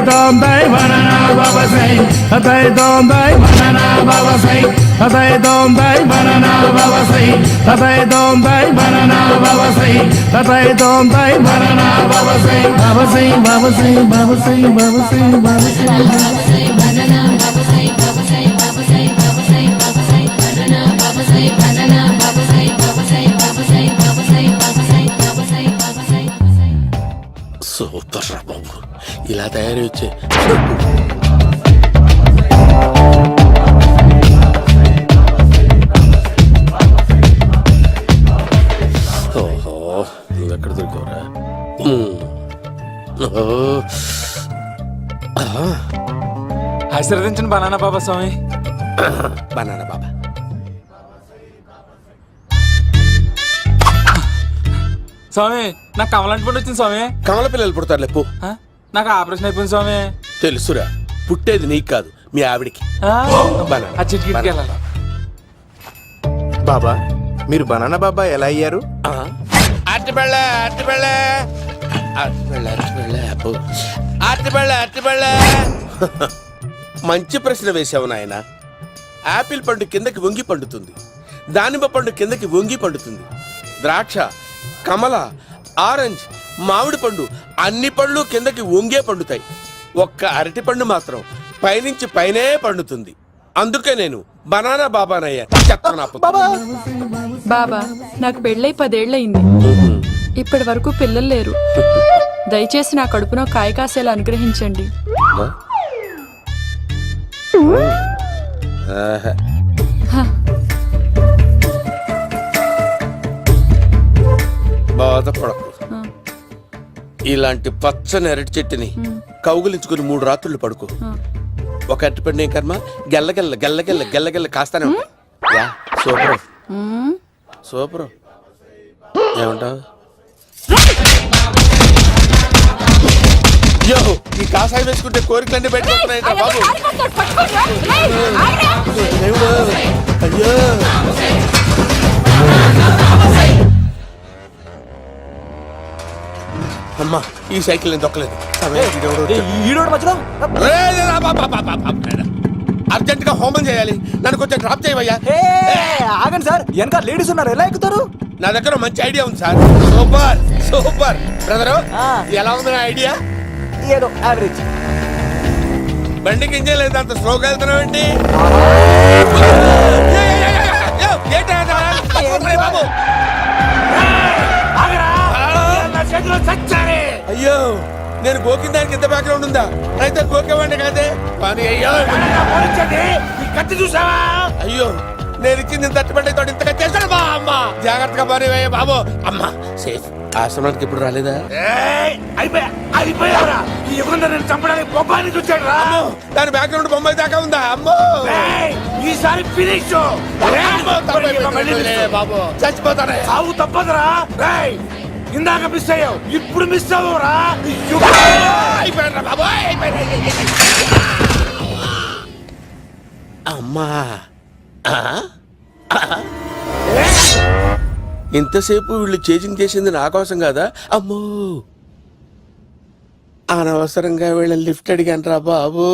dom dai banana baba say tatai dom dai banana baba say tatai dom dai banana baba say tatai dom dai banana baba say tatai dom dai banana baba say baba say baba say baba say baba say baba say banana baba say baba say baba say baba say baba say banana baba say banana baba say baba say baba say baba say baba say baba say baba say super రా బాబు ఇలా తయారీ వచ్చే ఓహో నువ్వెక్కడ దొరికావురా ఆశీర్వదించండి banana బాబా స్వామి. Banana బాబా స్వామి నాకు కమలాంటి పండు వచ్చింది స్వామి. కమల పిల్లలు పుడతారు లేపు. నాకు ఆపరేషన్ అయిపోయింది స్వామి. తెలుసురా, పుట్టేది నీకు కాదు మీ ఆవిడికి. ఆ చిటికి వెళ్ళాలి. బాబా మీరు బనానా బాబా ఎలా అయ్యారు? మంచి ప్రశ్న వేశావు నాయన. ఆపిల్ పండు కిందకి వంగి పండుతుంది, దానిమ్మ పండు కిందకి వంగి పండుతుంది, ద్రాక్ష, కమల, ఆరెంజ్, మామిడి పండు అన్ని పండ్లు కిందకి వంగే పండుతాయి. ఒక్క అరటి పండు మాత్రం పైనుంచి పైనే పండుతుంది. అందుకే నేను బనానా బాబానయ్యా. బాబా నాకు పెళ్ళై 10 ఏళ్ళయింది. ఇప్పటి వరకు పిల్లలు లేరు. దయచేసి నా కడుపున కాయ కాసేలా అనుగ్రహించండి. బాధపడకు. ఇలాంటి పచ్చని అరటి చెట్టుని కౌగులించుకుని 3 రాత్రులు పడుకో. ఒక అరటి పండు ఏం కర్మ గెల్లగెల్ల గెల్లగెల్ల గెల్లగెల్ల కాస్తానే ఉంటాయి. Super super. ఏమంటావు? యో, ఈ కాసాయి వేసుకుంటే కోరికలన్నీ బయటకొస్తున్నాయంట బాబు. అయ్యో అమ్మా, ఈ సైకిల్ నేను దొక్కలేదు. అర్జెంట్ గా హోమం చేయాలి, నన్ను కొంచెం డ్రాప్ చేయవయ్యా. ఆగండి సార్, వెనక లేడీస్ ఉన్నారు, ఎలా ఎక్కుతారు? నా దగ్గర మంచి ఐడియా ఉంది సార్. సూపర్ సూపర్ బ్రదరు, ఎలా ఉంది నా ఐడియా? ఏదో యావరేజ్. బండికి ఇంజన్ లేదు, అంత స్లోగా వెళ్తున్నావు ఏంటి? అయ్యో, నేను గోకిన దానికి ఇంత బ్యాక్గ్రౌండ్ ఉందా? అయితే గోకేవాడిని కాదే. అయ్యో కత్తి చూసావా? అయ్యో, నేను ఇచ్చింది తట్టుబడి తోటి ఇంతగా చేశాడు బా. అమ్మ జాగ్రత్తగా పని బాబు. అమ్మ సేఫ్. ఆశ్రమానికి ఇప్పుడు రాలేదా? అయిపోయారా? ఈ యుగంలో నేను చంపడానికి బొమ్మానికి వచ్చాడు రా. దాని బ్యాక్గ్రౌండ్ బొమ్మాయి దాకా ఉందా? అమ్మో ఈసారి ఫినిష్ బాబు, చచ్చిపోతానే. సాగు తప్పదురా. ఇందాక మిస్ అయ్యావు, ఇప్పుడు మిస్ అవ్వరా. అమ్మా, ఇంతసేపు వీళ్ళు చేజింగ్ చేసింది నా కోసం కాదా? అమ్మో, అనవసరంగా వీళ్ళని లిఫ్ట్ అడిగాను రా బాబు.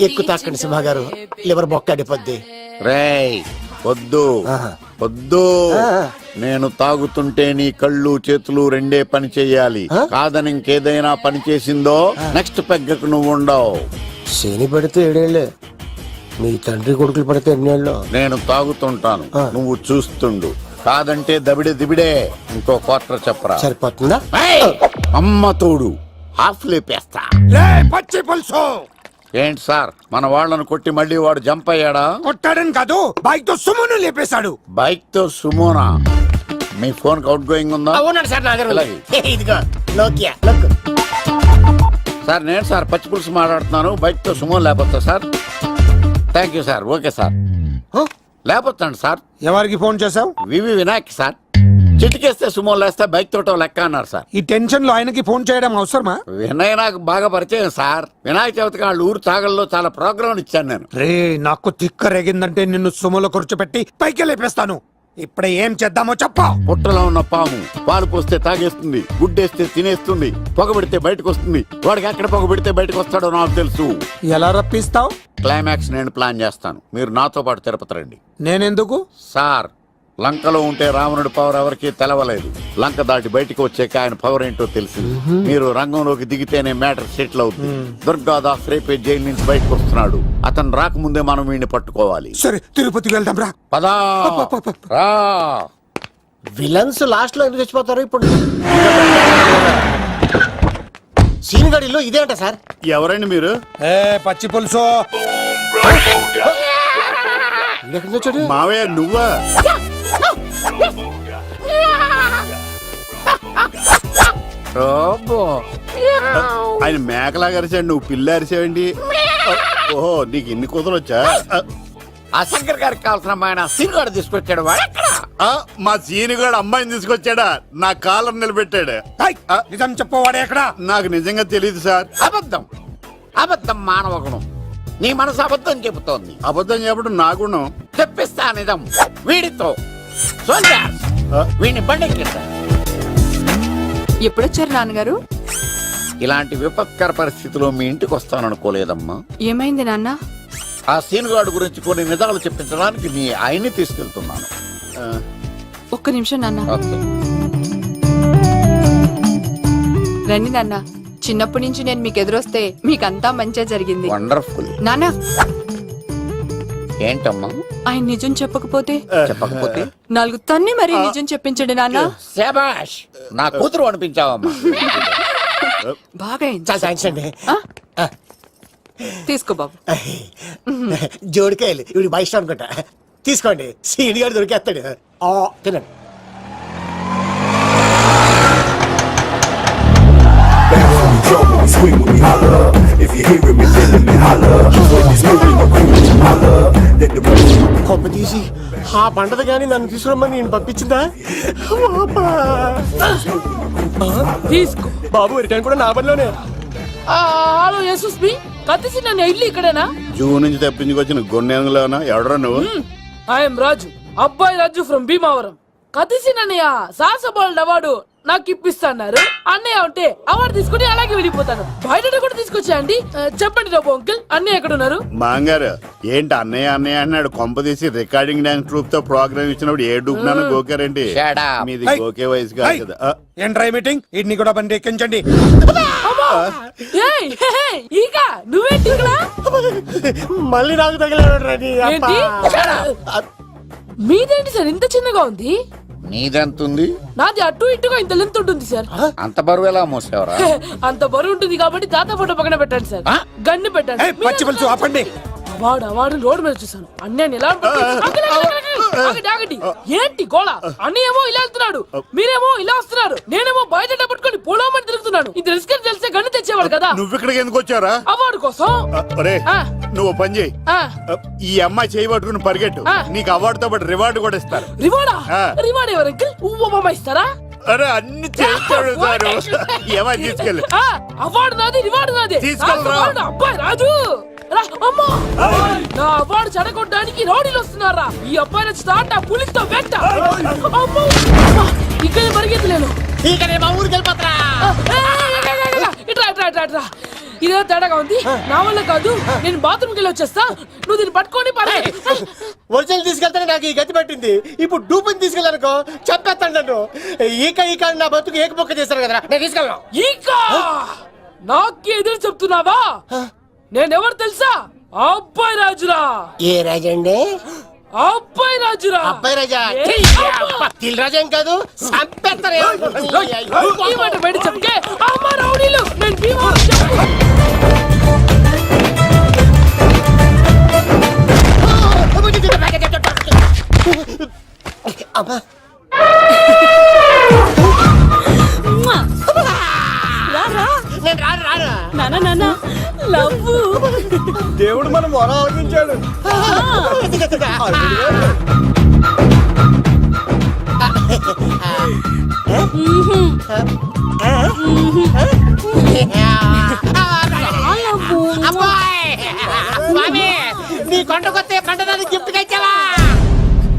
ఎక్కు తాకండి సింహ గారు, లివర్ బొక్క అడిపోద్ది. రేయ్ వద్దు వద్దు, నేను తాగుతుంటే నీ కళ్ళు చేతులు రెండే పని చెయ్యాలి. కాదని ఇంకేదైనా పని చేసిందో నెక్స్ట్ పెగ్గకు నువ్వు ఉండవు. శని పడితే 7 ఏళ్ళే, మీ తండ్రి కొడుకులు పడితే 8 ఏళ్ళు. నేను తాగుతుంటాను, నువ్వు చూస్తుండు. కాదంటే దబిడే దిబిడే. ఇంకో క్వార్టర్ చెప్పరా? సరిపోతుందా? అమ్మ తోడు హాఫ్ లేపేస్తా. పచ్చి పులుసు. ఏంటి సార్, మన వాళ్ళను కొట్టి మళ్ళీ వాడు జంప్ అయ్యాడా? కొట్టాడని కాదు, బైక్ తో సుమోను లేపేశాడు. బైక్ తో సుమోనా? మీ ఫోన్ అవుట్ గోయింగ్ ఉందా? ఇదిగో నోకియా. సార్ నేను సార్ పచ్చి పులుసు మాట్లాడుతున్నాను. బైక్ తో సుమో లేకపోతా sir? Thank you sir. Okay sir, లేకపోతాను సార్. ఎవరికి ఫోన్ చేసావు? VV Vinayak sir. చిటికేస్తే సుమో లేస్తే బైక్ తోటో లెక్క అన్నారు సార్. ఈ టెన్షన్ లో ఆయనకి ఫోన్ చేయడం అవసరమా? వినయ్ నాకు బాగా పరిచయం సార్. వినాయక చవితికి వాళ్ళ ఊరు చాగల్లో చాలా ప్రోగ్రాం ఇచ్చాను నేను. రే, నాకు తిక్క రేగిందంటే నిన్ను సుమోలో కూర్చోపెట్టి పైకి లేపేస్తాను. ఇప్పుడు ఏం చేద్దామో చెప్పు. పుట్టలో ఉన్న పాము పాలు పోస్తే తాగేస్తుంది, గుడ్డేస్తే తినేస్తుంది, పొగబెడితే బయటకు వస్తుంది. వాడికి ఎక్కడ పొగబెడితే బయటకు వస్తాడో నాకు తెలుసు. ఎలా రప్పిస్తావు? క్లైమాక్స్ నేను ప్లాన్ చేస్తాను, మీరు నాతో పాటు తిరుపతి రండి. నేనెందుకు? సార్, లంకలో ఉంటే రావణుడి పవర్ ఎవరికి తెలవలేదు. లంక దాటి బయటికి వచ్చాక ఆయన పవర్ ఏంటో తెలిసింది. మీరు రంగంలోకి దిగితేనే మ్యాటర్ సెటిల్ అవుతుంది. దుర్గాదాస్ రేపే జైలు నుంచి బయటకు వస్తున్నాడు. అతను రాకముందే మనం వీడిని పట్టుకోవాలి. సరే, తిరుపతికి వెళ్దాం రా. పదా రా. విలన్స్ లాస్ట్ లో ఎందుకు చచ్చిపోతారు? ఇప్పుడు సీన్ గడిలో ఇదే అంట సార్. ఎవరండి మీరు? ఏ పచ్చి పులుసు. ఎక్కడి నుంచి వచ్చాడు? మావయ్య నువ్వా? ఆయన మేకలాగా అరిచాడు, నువ్వు పిల్ల అరిచావండి. ఓహో, నీకు ఇన్ని కూతురు వచ్చా? ఆ శంకర్ గారికి కావాల్సిన అమ్మాయి సీనుగాడు తీసుకొచ్చాడు. మా సీనుగాడు అమ్మాయిని తీసుకొచ్చాడా? నా కాలర్ నిలబెట్టాడు. నిజం చెప్పవాడే ఎక్కడ? నాకు నిజంగా తెలియదు సార్. అబద్ధం, అబద్ధం మానవ గుణం. నీ మనసు అబద్ధం చెబుతోంది. అబద్ధం చెప్పడం నా గుణం. తెప్పిస్తా నిజం వీడితో. వీడిని బండెక్కిస్తా. ఎప్పుడొచ్చారు నాన్నగారు? ఇలాంటి విపత్కర పరిస్థితిలో మీ ఇంటికి వస్తాననుకోలేదమ్మా. ఏమైంది నాన్న? ఆ సీనుగాడు గురించి కొన్ని నిజాలు చెప్పించడానికి మీ ఆయన్ని తీసుకెళ్తున్నాను. ఒక్క నిమిషం నాన్న. ఓకే. రండి నాన్న. చిన్నప్పటి నుంచి నేను మీకు ఎదురొస్తే మీకంతా మంచిగా జరిగింది. వండర్ఫుల్. నాన్న, ఏంటమ్మా? ఆయన నిజం చెప్పకపోతే చెప్పకపోతే 4 తన్ని మరీ నిజం చెప్పించండి నాన్న. శభాష్, నా కూతురు అనిపించావమ్మా. బాగా అయింది. చాలా థ్యాంక్స్ అండి. తీసుకో బాబు. జోడికాయలు ఇవి బాగా ఇష్టం అనుకుంటా. తీసుకోండి, సీని గారు దొరికేస్తాడు. తినండి. Swing with me, holla. If you hearing me, feeling me, holla. When it's moving, I'm creeping, holla. Let the rest కొమ్మ తీసి ఆ పంటది కానీ నన్ను తీసుకురమ్మని నేను పంపించిందా? తీసుకో బాబు, రిటర్న్ కూడా నా పనిలోనే. హలో యశస్ బి కత్తిసి నన్ను ఇల్లు ఇక్కడేనా? జూ నుంచి తప్పించుకొచ్చిన గొన్నెంగులోనా? ఎవడరా నువ్వు? ఐఎమ్ రాజు, అబ్బాయి రాజు ఫ్రమ్ భీమావరం. కత్తిసి నన్నయ్య సాహసబాల్ అవార్డు నాకు ఇప్పిస్తాన్నారు. అన్నయ్య ఉంటే అవార్డు తీసుకుని అలాగే వెళ్ళిపోతాను. బయట కూడా తీసుకొచ్చా అండి. చెప్పండి రాబు అంకుల్, అన్నయ్య ఎక్కడ ఉన్నారు? మాంగారు ఏంటి అన్నయ్య అన్నయ్య అన్నాడు? కొంప తీసి రికార్డింగ్ డాన్స్ ట్రూప్ తో ప్రోగ్రామ్ ఇచ్చినప్పుడు ఏ డూబ్నాను గోకారండి? మీది గోకే వయసు కాదు కదా. ఏంట్రై మీటింగ్? ఇడ్ని కూడా బండి ఎక్కించండి. ఈక నువ్వేంటి ఇక్కడ? మళ్ళీ నాకు తగిలాడు. ఏంటి? మీదేంటి సార్ ఇంత చిన్నగా ఉంది? నీదెంతుంది? నాది అటు ఇటుగా ఇంత లెంత్ ఉంటుంది సార్. అంత బరువు ఎలా మోసేవరా? అంత బరువు ఉంటుంది కాబట్టి తాత ఫోటో పక్కన పెట్టండి సార్. గన్ను పెట్టండి. పచ్చి పులుసు ఆపండి. అవార్డు రోడ్డు మీద చూసాను. అన్నయ్య ఎలా ఆగండి. ఏంటి గోళ? అన్నయ్య ఏమో ఇలా వెళ్తున్నాడు, మీరేమో ఇలా వస్తున్నారు, నేనేమో బయట పట్టుకొని పొలమని తిరుగుతున్నాను. ఇది రిస్క్ అని తెలిస్తే గన్ను తెచ్చేవాడు కదా. నువ్వు ఇక్కడికి ఎందుకు వచ్చారా? అవార్డు కోసం. నువ్వు పని చేయి, ఈ అమ్మాయి చేయి పట్టుకుని పరిగెట్టు. నీకు అవార్డుతో పాటు రివార్డు కూడా ఇస్తారు. రివార్డా? రివార్డ్ ఎవరు అంకిల్? ఉవ్వమ్మ ఇస్తారా? అరే అన్ని చేస్తాడు సార్. ఏమై తీసుకెళ్ళి. అవార్డు నాది, రివార్డు నాది. తీసుకెళ్ళరా. అబ్బాయి రాజు నా అవార్డు చెడగొట్టడానికి రౌడీలు వస్తున్నారా? ఈ అబ్బాయి స్టార్ట్ ఆ పులితో వెంట. ఇక్కడ పరిగెత్తలేను. ఇట్రా ఇదే తేడాగా ఉంది. నా వల్ల కాదు, నేను బాత్రూమ్కి వెళ్ళి వచ్చేస్తా. నువ్వు దీన్ని పట్టుకొని ఒరిజినల్ తీసుకెళ్తానే నాకు ఈ గతి పట్టింది. ఇప్పుడు డూపుని తీసుకెళ్ళానుకో చెప్పేస్తాను నన్ను. ఈక నా బతుకు ఏకపొక్క చేశారు కదా, నేను తీసుకెళ్ళను. ఇంకా నాకే ఎదురు చెప్తున్నావా? నేనెవరు తెలుసా? అబ్బాయి రాజురా. ఏ రాజండి? అబ్బాయి రాజురా. అబ్బాయి రాజా? తిల్ రాజా ఏం కాదు, చంపేస్తారు. ఈ మాట బయట చెప్తే అమ్మ రౌడీలు నేను భీమవరం చెప్పు. అమ్మా దేవుడు మనం మొర ఆలోచించాడు. నీ కొండకొస్తే పంటదాన్ని గిఫ్ట్ ఇచ్చావా?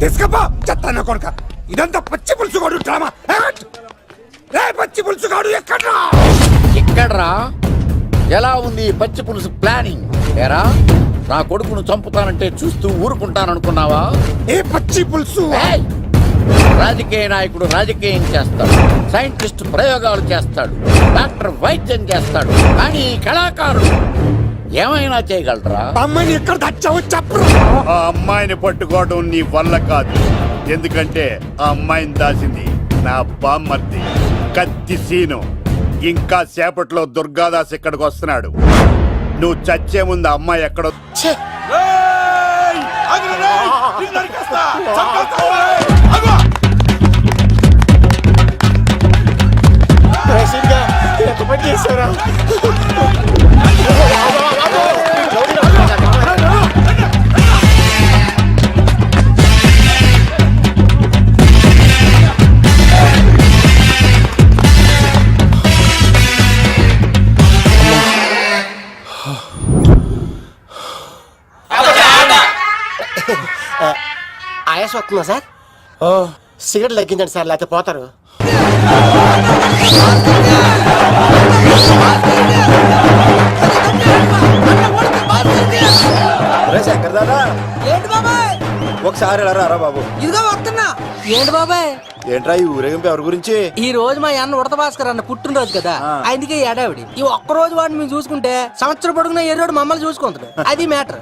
తీసుకపో చెత్త కొడుక ఇదంతా పచ్చి పులుసుగాడు డ్రామా రే పచ్చి పులుసుగాడు ఎక్కడ్రా ఇక్కడ్రా ఎలా ఉంది ఈ పచ్చి పులుసు ప్లానింగ్ ఎరా నా కొడుకును చంపుతానంటే చూస్తూ ఊరుకుంటాననుకున్నావా? ఏ పచ్చి పులుసు ఏయ్! రాజకీయ నాయకుడు రాజకీయం చేస్తాడు, సైంటిస్ట్ ప్రయోగాలు చేస్తాడు, డాక్టర్ వైద్యం చేస్తాడు, కానీ ఈ కళాకారుడు ఏమైనా చేయగలరా? అమ్మాయిని ఎక్కడ తెచ్చావు చెప్పరు. ఆ అమ్మాయిని పట్టుకోవడం నీ వల్ల కాదు, ఎందుకంటే ఆ అమ్మాయిని దాసింది నా బామ్మర్ది కత్తి సీను. ఇంకా సేపట్లో దుర్గాదాస్ ఇక్కడికి వస్తున్నాడు. నువ్వు చచ్చే ముందు ఆ అమ్మాయి ఎక్కడో ఎంత పని చేశారా? ఆయాసం వస్తుందా సార్? సిగరెట్ లెక్కించండి సార్, లేకపోతే పోతారు. శంకర్ దాదా ఏంటి బాబాయ్? ఒకసారి ఇలా రారా బాబు. ఇదిగో వస్తున్నా. ఏంటి బాబాయ్? ఏంట్రా ఈ ఊరేగింపు ఎవరి గురించి? ఈ రోజు మా అన్న ఉడత భాస్కర్ అన్న పుట్టినరోజు కదా, ఆయనకి ఏడావిడి. ఈ ఒక్క రోజు వాడిని మేము చూసుకుంటే సంవత్సరం పొడుగున ఎర్రోడు మమ్మల్ని చూసుకుంటాడు. అది మ్యాటర్.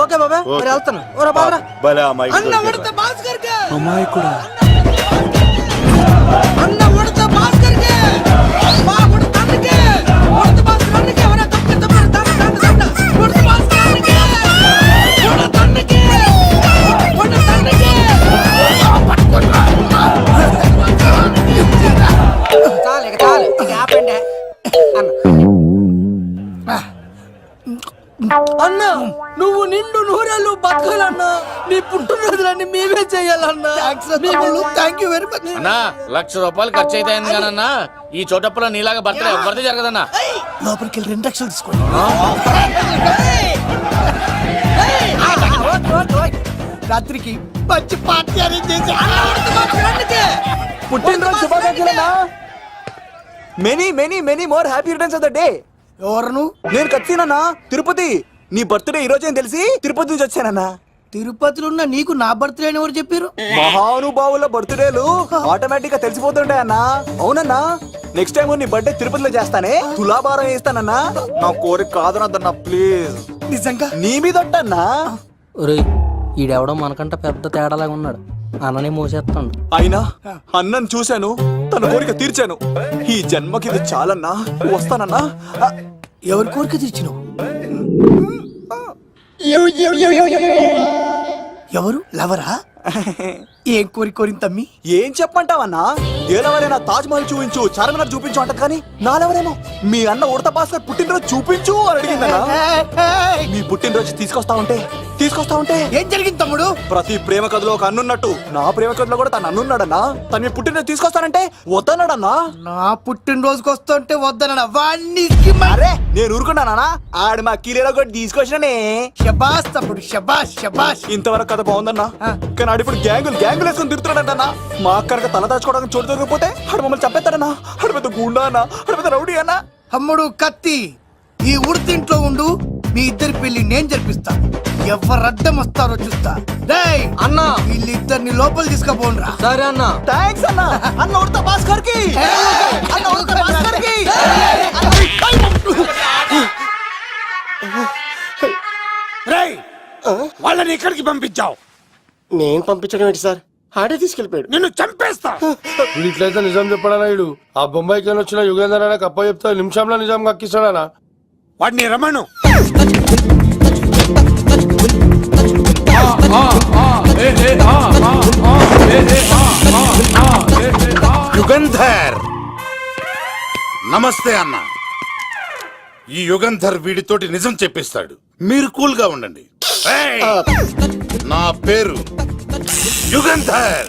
ఓకే బాబాయ్, మరి వెళ్తాను. ఓరా బాబరా. భలే అమ్మాయి అన్న ఉడత భాస్కర్ అమ్మాయి కూడా అన్న ఉడత భాస్కర్ మా ఉడత అన్నకే ఉడత భాస్కర్ అన్నకే ఎవరా తప్పిస్తామని ఉడత భాస్కర్ అన్నకే ఉడత అన్నకే ఉడత అన్నకే చాలు ఇక ఆపండి అన్న. నువ్వు నిండు నూరేళ్ళు బతకాలన్నా, నీ పుట్టినరోజులన్నీ మేమే చేయాలన్నా. థ్యాంక్ యూ వెరీ మచ్ అన్నా. 1,00,000 రూపాయలు ఖర్చు అయితే అయింది కానన్నా, ఈ చోటప్పులో నీలాగా బర్త్డే ఎవరిది జరగదన్నా. లోపలికి వెళ్ళి 2 లక్షలు తీసుకోండి. రాత్రికి మంచి పార్టీ అరేంజ్ చేసి పుట్టినరోజు శుభాకాంక్షలన్నా. Many many many more happy returns of the day. ఎవరు? నేను కత్తినన్నా, తిరుపతి. నీ బర్త్డే ఈ రోజే అని తెలిసి తిరుపతి నుంచి వచ్చానన్నా. తిరుపతిలో ఉన్న నీకు నా బర్త్డే అని ఎవరు చెప్పారు? మహానుభావుల బర్త్డేలు ఆటోమేటిక్ గా తెలిసిపోతుంటాయన్నా. అవునన్నా, నెక్స్ట్ టైం నీ బర్త్డే తిరుపతిలో చేస్తానే, తులాభారం వేస్తానన్నా. నా కోరిక కాదనద్దన్నా ప్లీజ్. నిజంగా నీ మీద ఒట్టన్నా. ఒరేయ్, ఈడెవడో మనకంట పెద్ద తేడాలాగా ఉన్నాడు. అన్ననే మోసేస్తాడు. అయినా అన్నను చూశాను, తన కోరిక తీర్చాను. ఈ జన్మకి ఇది చాలన్నా, వస్తానన్నా. ఎవరి కోరిక తీర్చినావు? ఎవరు? లవరా? ఏం కోరిన తమ్మి? ఏం చెప్పంటావన్నా? ఏలవరైనా తాజ్ మహల్ చూపించు, చార్మినార్ చూపించు అంట, కానీ నాలెవరేమో మీ అన్న ఉడత భాస్కర్ పుట్టినరోజు చూపించు అని అడిగిందన్నా. మీ పుట్టినరోజు తీసుకొస్తా ఉంటే ఏం జరిగింది తమ్ముడు? ప్రతి ప్రేమ కథలో ఒక అన్నున్నట్టు నా ప్రేమ కథలో కూడా తను అన్నున్నాడన్నా. తను మీ పుట్టినరోజు తీసుకొస్తానంటే వద్దన్నాడన్నా. నా పుట్టినరోజుకి వస్తుంటే వద్దన వాణ్ణి. అరే నేను ఊరుకున్నానా? ఆడు మా కీలేలో కూడా తీసుకొచ్చిననే. శబాష్ తమ్ముడు, శబాష్ శబాష్. ఇంతవరకు కథ బాగుందన్నా, కానీ ఆడు ఇప్పుడు గ్యాంగులు వేసుకుని తిరుగుతున్నాడంటన్నా. మా అక్కడికి తల దాచుకోవడానికి చోటు దొరికిపోతే ఆడు మమ్మల్ని చెప్పేస్తాడన్నా. ఆడు పెద్ద గుండా అన్నా, ఆడు పెద్ద రౌడీ అన్నా. తమ్ముడు కత్తి, ఈ ఉడితింట్లో ఉండు. మీ ఇద్దరి పెళ్లి నేను జరిపిస్తాను. ఎవరు అడ్డం వస్తారో చూస్తా. రేయ్ అన్నా, వీళ్ళిద్దరిని లోపల తీసుకుపోండ్రా. సరే అన్న. థాంక్స్ అన్నా. అన్న ఉడత భాస్కర్ కి, అన్న ఉడత భాస్కర్ కి. రేయ్ వాళ్ళని ఎక్కడికి పంపించావు? నేను పంపించడం ఏంటి సార్? ఆడే తీసుకెళ్ళిపోయాడు. నిన్ను చంపేస్తా. ఇట్లయితే నిజం చెప్పడానా? ఇడు ఆ బొంబాయికి వచ్చిన యుగేందర్ అనే కప్ప చెప్తా నిమిషంలో నిజం కక్కిస్తాడా? వాడిని రమణు. యుగంధర్, నమస్తే అన్న. ఈ యుగంధర్ వీడితోటి నిజం చెప్పిస్తాడు, మీరు కూల్ గా ఉండండి. ఏయ్! నా పేరు యుగంధర్.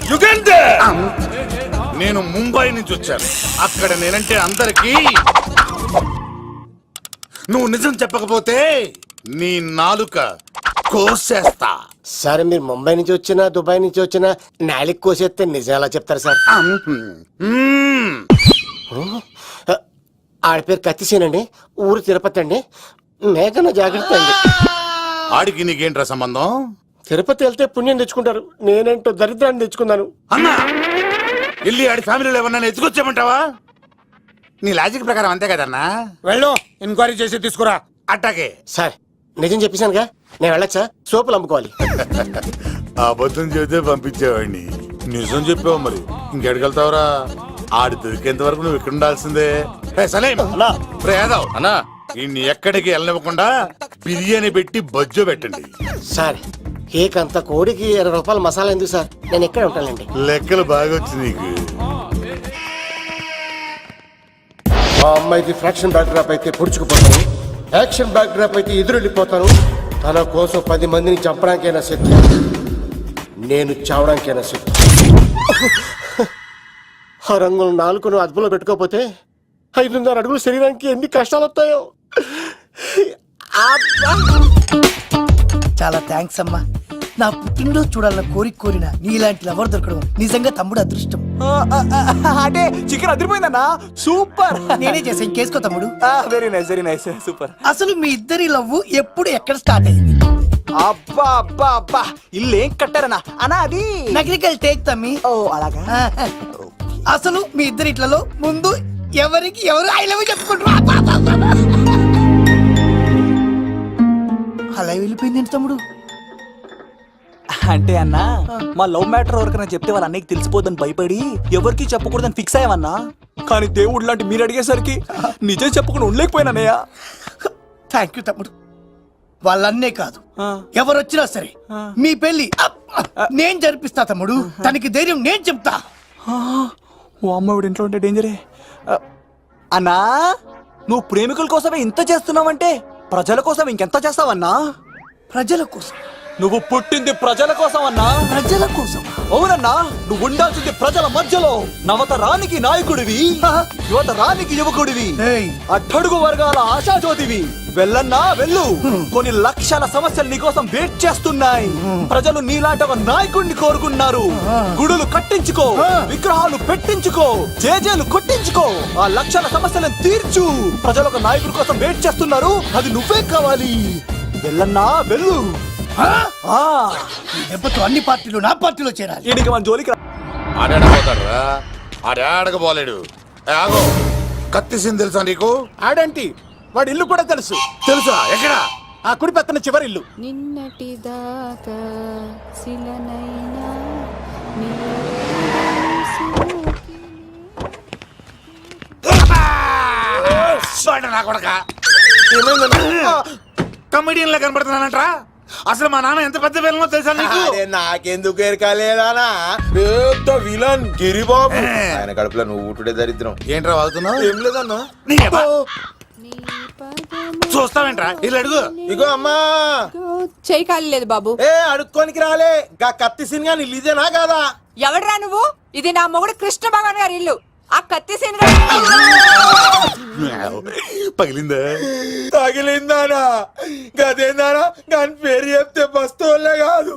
నేను ముంబై నుంచి వచ్చాను. అక్కడ నేనంటే అందరికీ. నువ్వు నిజం చెప్పకపోతే నీ నాలుక కోసేస్తా. సార్ మీరు ముంబై నుంచి వచ్చినా దుబాయ్ నుంచి వచ్చినా నాలిక్ కోసేస్తే నిజాలా చెప్తారు సార్. మ్మ్. ఆడ పేరు కత్తిసేనండి, ఊరు తిరుపతి అండి. మేఘన జాగ్రత్త అండి. ఆడికి నీకేంట్రా సంబంధం? తిరుపతి వెళ్తే పుణ్యం తెచ్చుకుంటారు, నేనేంటో దరిద్రాన్ని తెచ్చుకున్నాను. అన్నా వెళ్ళి ఆడి ఫ్యామిలీలో ఎవరన్నా ఎత్తుకొచ్చామంటావా? నీ లాజిక్ ప్రకారం అంతే కదన్నా. వెళ్ళు, ఎంక్వైరీ చేసి తీసుకురా. అట్టాకే. సార్ నిజం చెప్పేశానుగా, నేను వెళ్ళచ్చా? సోపులు అమ్ముకోవాలి. అబద్ధం చెబితే పంపించేవాడిని, నిజం చెప్పావు మరి ఇంకెడగలుగుతావురా? ఆడి దొరికేంత వరకు నువ్వు ఇక్కడ ఉండాల్సిందే. యాదవ్ అన్నా ఇన్ని ఎక్కడికి వెళ్ళనివ్వకుండా బిర్యానీ పెట్టి బజ్జో పెట్టండి. సార్ కేక్ అంత కోడికి 20 రూపాయల మసాలా ఎందుకు సార్, నేను ఎక్కడ ఉంటానండి. లెక్కలు బాగా వచ్చి నీకు. మా అమ్మాయిది ఫ్రాక్షన్ బ్యాక్ డ్రాప్ అయితే పొడుచుకుపోతాను, యాక్షన్ బ్యాక్ డ్రాప్ అయితే ఎదురెళ్ళిపోతాను. తన కోసం 10 మందిని చంపడానికైనా శక్తి, నేను చావడానికైనా శక్తి. ఆ రంగులు 4 అదుపులో పెట్టుకోకపోతే 5.5 అడుగుల శరీరానికి ఎన్ని కష్టాలు వస్తాయో. చాలా థ్యాంక్స్ అమ్మా. నా పుట్టినరోజు చూడాలన్న కోరిన నీలాంటి లవర్ దొరకడం నిజంగా తమ్ముడు అదృష్టం. అంటే చికెన్ అదిరిపోయిందన్నా, సూపర్. నేనే చేసా, ఇంకేసుకో తమ్ముడు. Very nice, very nice, super. అసలు మీ ఇద్దరి లవ్ ఎప్పుడు ఎక్కడ స్టార్ట్ అయింది? అబ్బా అబ్బా అబ్బా, ఇల్లు ఏం కట్టారన్నా అన్నా? అది నగరికల్ టేక్ తమ్మి. ఓ అలాగా. అసలు మీ ఇద్దరి ఇట్లలో ముందు ఎవరికి ఎవరు ఐ లవ్ చెప్పుకుంటారు? అలా వెళ్ళిపోయింది తమ్ముడు. అంటే అన్నా మా లవ్ మ్యాటర్ ఎవరికైనా చెప్తే వాళ్ళ అన్నయ్యకి తెలిసిపోద్దని భయపడి ఎవరికి చెప్పకూడదని ఫిక్స్ అయ్యామన్నా. కానీ దేవుడు లాంటి మీరు అడిగేసరికి నిజం చెప్పకుండా ఉండలేకపోయినానయ్యా. థ్యాంక్ యూ తమ్ముడు. వాళ్ళన్నే కాదు, ఎవరొచ్చినా సరే మీ పెళ్లి నేను జరిపిస్తా తమ్ముడు. తనకి ధైర్యం నేను చెప్తా. ఓ అమ్మవిడి ఇంట్లో ఉంటే డేంజరే. అన్నా నువ్వు ప్రేమికుల కోసమే ఇంత చేస్తున్నావంటే ప్రజల కోసం ఇంకెంత చేస్తావన్నా? ప్రజల కోసం. నువ్వు పుట్టింది ప్రజల కోసం అన్నా. ప్రజల కోసం? అవునన్నా, నువ్వు ఉండాల్సింది ప్రజల మధ్యలో. నవతరానికి నాయకుడివి, యువతరానికి యువకుడివి, అట్టడుగు వర్గాల ఆశాజ్యోతివి. వెళ్ళన్నా వెళ్ళు, కొన్ని లక్షల సమస్యలు నీకోసం వెయిట్ చేస్తున్నాయి. ప్రజలు నీలాంటి ఒక నాయకుడిని కోరుకున్నారు. గుడులు కట్టించుకో, విగ్రహాలు పెట్టించుకో, జేజేలు కొట్టించుకో, ఆ లక్షల సమస్యలను తీర్చు. ప్రజలు ఒక నాయకుడి కోసం వెయిట్ చేస్తున్నారు, అది నువ్వే కావాలి. వెళ్ళన్నా వెళ్ళు. దెబ్బతో అన్ని పార్టీలు నా పార్టీలో చేరాలి. ఈడికి మన జోలికి ఆడాడపోతాడు రా, ఆడాడకపోలేడు. ఆగో, కత్తిసింది తెలుసా నీకు? ఆడంటి వాడి ఇల్లు కూడా తెలుసు. తెలుసా? ఎక్కడ? ఆ కుడి పక్కన చివరి ఇల్లు. నిన్నటి దాకా శిలనైనా నా కొడక కమెడియన్ లా కనబడుతున్నానంట్రా. అసలు మా నాన్న ఎంత పెద్ద విలనో తెలుసా నీకు? నాకెందుకు ఎరకాలేదానా, పెద్ద విలన్ గిరిబాబు. ఆయన కడుపులో నువ్వు ఊటుడే దరిద్రం. ఏంట్రా వాగుతున్నావు? ఏం లేదన్నా. చూస్తావేంట్రా? ఇల్లు అడుగు. ఇగో అమ్మా, చేయి ఖాళీ లేదు బాబు. అడుక్కోనికి రాలే. గా కత్తి సినిమా ఇల్లు ఇదేనా కాదా? ఎవడరా నువ్వు? ఇది నా మొగుడు కృష్ణ భగవాన్ గారి ఇల్లు. ఆ కత్తి సీన్ పగిలిందా? తగిలిందానా? గదేందానా? దాని పేరు చెప్తే బస్తోళ్ళే కాదు,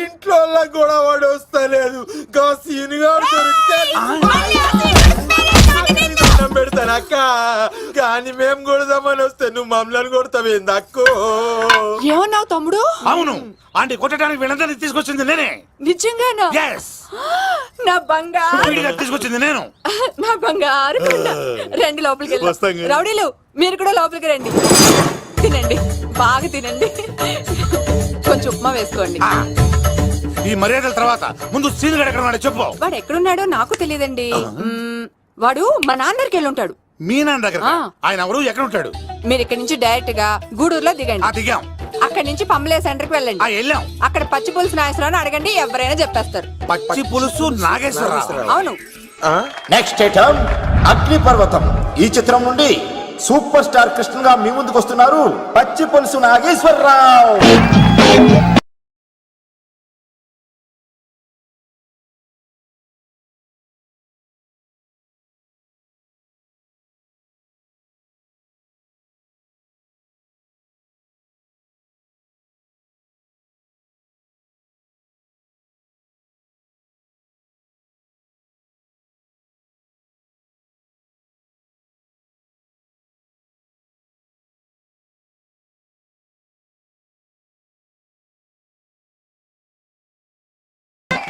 ఇంట్లో కూడా వాడు వస్తలేదు. గా సీనుగా పెడతానక్క, కానీ మేము కొడదామని వస్తే నువ్వు మమ్మల్ని కొడతావేంది అక్కో? ఏమన్నావు తమ్ముడు? అవును, ఆంటీ కొట్టడానికి వీళ్ళందరినీ తీసుకొచ్చింది నేనే. నిజంగానా? Yes. నా బంగారు తీసుకొచ్చింది నేను. నా బంగారు రండి లోపలికి వస్తాం. రౌడీలు మీరు కూడా లోపలికి రండి. తినండి, బాగా తినండి. కొంచెం ఉప్మా వేసుకోండి. ఈ మర్యాదల తర్వాత ముందు సీన్ గడ ఎక్కడ ఉన్నాడో చెప్పు. వాడు ఎక్కడున్నాడో నాకు తెలియదండి. వాడు మా నాన్న దగ్గరికి వెళ్ళి ఉంటాడు. మీ నాన్న దగ్గర? ఆయన ఎవరు, ఎక్కడ ఉంటాడు? మీరు ఇక్కడ నుంచి డైరెక్ట్ గా గూడూరులో దిగండి. దిగాం. అక్కడ నుంచి పంబలే సెంటర్ కి వెళ్ళండి. వెళ్ళాం. అక్కడ పచ్చి పులుసు నాగేశ్వరరావు అడగండి, ఎవరైనా చెప్పేస్తారు. పచ్చి పులుసు నాగేశ్వరరావు? అవును. నెక్స్ట్ ఐటమ్ అగ్ని పర్వతం. ఈ చిత్రం నుండి సూపర్ స్టార్ కృష్ణగా మీ ముందుకు వస్తున్నారు పచ్చి పులుసు నాగేశ్వరరావు.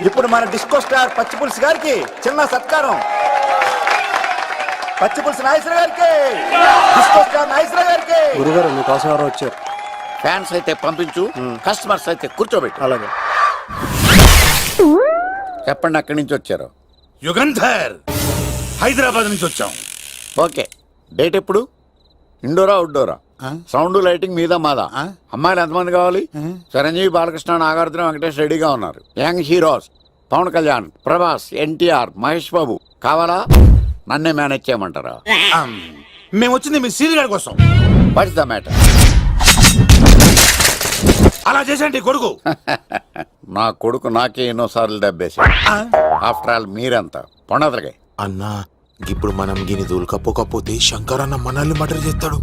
ఇప్పుడు మన డిస్కో స్టార్ పచ్చి పులుసు గారికి చిన్న సత్కారం. పచ్చి పులుసు నాగేశ్వర గారికి, డిస్కో స్టార్ నాగేశ్వర గారికి. గురుగారు మీకోసం ఎవరో వచ్చారు. ఫ్యాన్స్ అయితే పంపించు, కస్టమర్స్ అయితే కూర్చోబెట్టు. అలాగే. చెప్పండి ఎక్కడి నుంచి వచ్చారు? యుగంధర్, హైదరాబాద్ నుంచి వచ్చాం. ఓకే, డేట్ ఎప్పుడు? ఇండోరా అవుట్డోరా? సౌండ్ లైటింగ్ మీద మాదా? అమ్మాయిలు ఎంతమంది కావాలి? చిరంజీవి, బాలకృష్ణ, నాగార్జున, వెంకటేష్ రెడీగా ఉన్నారు. యంగ్ హీరోస్ పవన్ కళ్యాణ్, ప్రభాస్, ఎన్టీఆర్, మహేష్ బాబు కావాలా? నన్నే మేనేజ్ చేయమంటారా? మేము వచ్చింది మీ సీరియల్ గారి కోసం. What's the matter? అలా చేసేయండి కొడుకు. నా కొడుకు నాకే ఎన్నోసార్లు దెబ్బేసి. ఆఫ్టర్ ఆల్ మీరంతా పొండదలకే. అన్నా ఇప్పుడు మనం గిని దూలకపోతే శంకర్ అన్న మనల్ని మర్డర్ చేస్తాడు.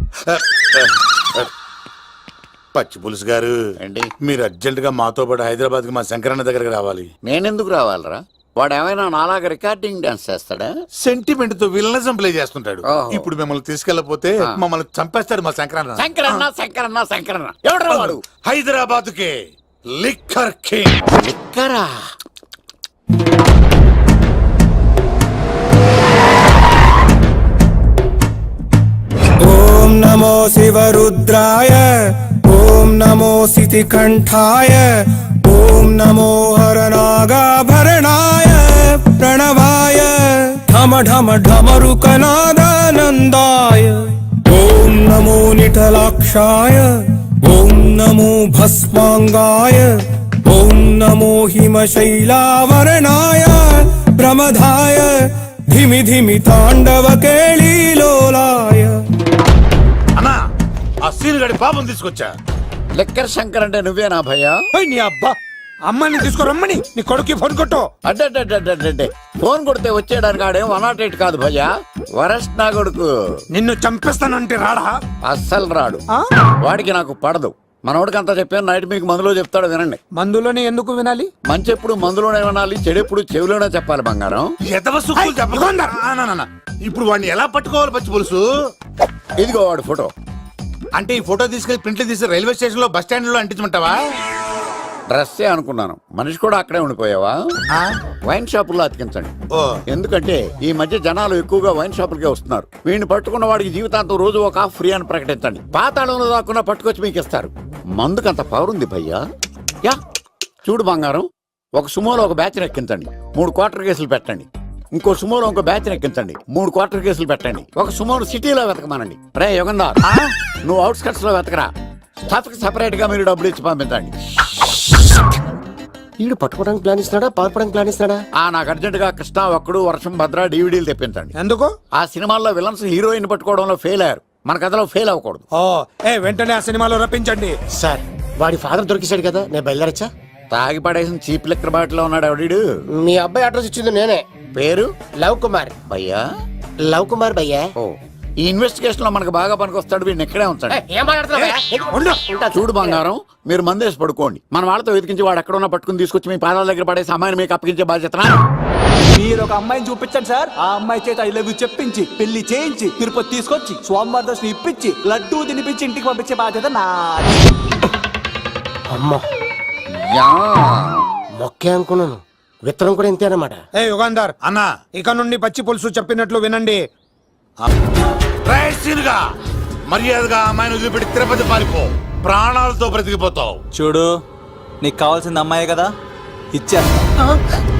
పచ్చి పులుసు గారు ఏంటి? మీరు అర్జెంట్ గా మాతో పాటు హైదరాబాద్ కి మా శంకరన్న దగ్గరకు రావాలి. నేనెందుకు రావాలరా? వాడు ఏమైనా నాలాగా రికార్డింగ్ డాన్స్ చేస్తాడా? సెంటిమెంట్ తో విలనిజం ప్లే చేస్తుంటాడు. ఓహో. ఇప్పుడు మిమ్మల్ని తీసుకెళ్లపోతే మమ్మల్ని చంపేస్తాడు మా శంకరన్న. శంకరన్న ఎవడరా వాడు? హైదరాబాద్ కే లిక్కర్ కింగ్. లిక్కరా? ఓం నమో శివరుద్రాయ, ఓం నమో సితికంఠాయ, ఓం నమో హరనాగాభరణాయ ప్రణవాయ ఢమ ఢమ ఢమరుకనాదానందాయ, ఓం నమో నిఠలాక్షాయ, ఓం నమో భస్మాంగాయ, ఓం నమో హిమశైలావరణాయ ప్రమదాయ ధిమి ధిమి తాండవ కేళీలోలాయ. అన్నా, ఆ సీన్ గడి పాపం తీసుకొచ్చా. లిక్కర్ శంకర్ అంటే నువ్వేనా భయ్యా? నీ అబ్బా, అమ్మాయిని తీసుకురమ్మని నీ కొడుకు ఫోన్ కొట్టు. అడ్డే ఫోన్ కొడితే వచ్చేయడానికి ఆడేం 108 కాదు భయ్యా, వరస్ట్ నా కొడుకు. నిన్ను చంపేస్తానంటే రాడా? అస్సలు రాడు. వాడికి నాకు పడదు. మనోడికి అంతా చెప్పాను, నైట్ మీకు మందులో చెప్తాడు వినండి. మందులోనే ఎందుకు వినాలి? మంచి ఎప్పుడు మందులోనే వినాలి, చెడు ఎప్పుడు చెవిలోనే చెప్పాలి బంగారం. ఇప్పుడు వాడిని ఎలా పట్టుకోవాలి పచ్చి పులుసు? ఇదిగో వాడు ఫోటో. అంటే ఈ ఫోటో తీసుకెళ్లి ప్రింట్లు తీసి రైల్వే స్టేషన్ లో బస్ స్టాండ్ లో అంటించమంటావా? డ్రెస్సే అనుకున్నాను, మనిషి కూడా అక్కడే ఉండిపోయావా? వైన్ షాపుల్లో అతికించండి. ఎందుకంటే ఈ మధ్య జనాలు ఎక్కువగా వైన్ షాపులకే వస్తున్నారు. వీడిని పట్టుకున్న వాడికి జీవితాంతం రోజు ఒక ఆఫ్ ఫ్రీ అని ప్రకటించండి. పాతాళంలో దాక్కున్నా పట్టుకొచ్చి మీకు ఇస్తారు. మందుకంత పవర్ ఉంది భయ్యా. యా చూడు బంగారం, ఒక సుమోలో ఒక బ్యాచ్ ఎక్కించండి, 3 క్వార్టర్ కేసులు పెట్టండి. ఇంకో సుమోలో ఇంకో బ్యాచ్ ఎక్కించండి, 3 క్వార్టర్ కేసులు పెట్టండి. ఒక సుమోను సిటీలో వెతకమానండి. రే యుగంధర్, నువ్వు అవుట్స్కట్స్ లో వెతకరా. స్టాఫ్ కి సెపరేట్ గా మీరు డబ్బులు ఇచ్చి పంపించండి. వీడు పట్టుకోవడానికి ప్లాన్ ఇస్తున్నాడా, పాల్పడానికి ప్లాన్ ఇస్తున్నాడా? నాకు అర్జెంట్ గా కృష్ణ, ఒక్కడు, వర్షం, భద్ర డివిడీలు తెప్పించండి. ఎందుకు? ఆ సినిమాల్లో విలన్స్ హీరోయిన్ పట్టుకోవడంలో ఫెయిల్ అయ్యారు, మన కథలో ఫెయిల్ అవ్వకూడదు. వెంటనే ఆ సినిమాలో రప్పించండి. సార్, వాడి ఫాదర్ దొరికేశాడు కదా, నేను బయలుదేరచ్చా? తాగి పడేసిన చీప్ లెక్కర్ బాటిలో ఉన్నాడు ఎవడీడు? మీ అబ్బాయి అడ్రస్ ఇచ్చింది నేనే. పేరు? లవ్ కుమార్. భయ్యా? లవ్ కుమార్ భయ్యా. ఓ, ఈ ఇన్వెస్టిగేషన్ లో మనకు బాగా పనికొస్తాడు, వీడిని ఎక్కడే ఉంచండి. చూడు బంగారం, మీరు మందేసి పడుకోండి. మన వాళ్ళతో వెతికించి వాడు ఎక్కడ ఉన్నా పట్టుకుని తీసుకొచ్చి మీ పాదాల దగ్గర పడేసి అమ్మాయిని మీకు అప్పగించే బాధ్యత. మీరు ఒక అమ్మాయిని చూపించండి సార్. ఆ అమ్మాయి చేత ఐ లవ్ యూ చెప్పించి పెళ్లి చేయించి తిరుపతి తీసుకొచ్చి స్వామివారి దర్శనం ఇప్పించి లడ్డూ తినిపించి ఇంటికి పంపించే బాధ్యత నాది. అమ్మా, మొక్కే అనుకున్నాను, విత్తనం కూడా ఇంతే అన్నమాట. యుగాంధర్ అన్న, ఇక నుండి పచ్చి పులుసు చెప్పినట్లు వినండి. మర్యాదగా అమ్మాయిని వదిలిపెట్టి తిరుపతి పారిపో, ప్రాణాలతో బ్రతికిపోతావు. చూడు, నీకు కావాల్సింది అమ్మాయే కదా, ఇచ్చేస్తా.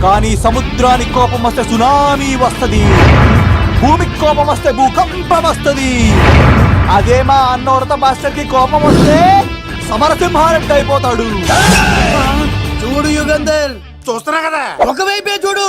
కానీ సముద్రానికి కోపం వస్తే సునామీ వస్తది, భూమికి కోపం వస్తే భూకంపం వస్తది. అదే మా అన్నోడత మాస్టర్ కి కోపం వస్తే సమరసింహారెడ్డి అయిపోతాడు. చూడు యుగంధర్, చూస్తున్నా కదా, ఒకవైపే చూడు.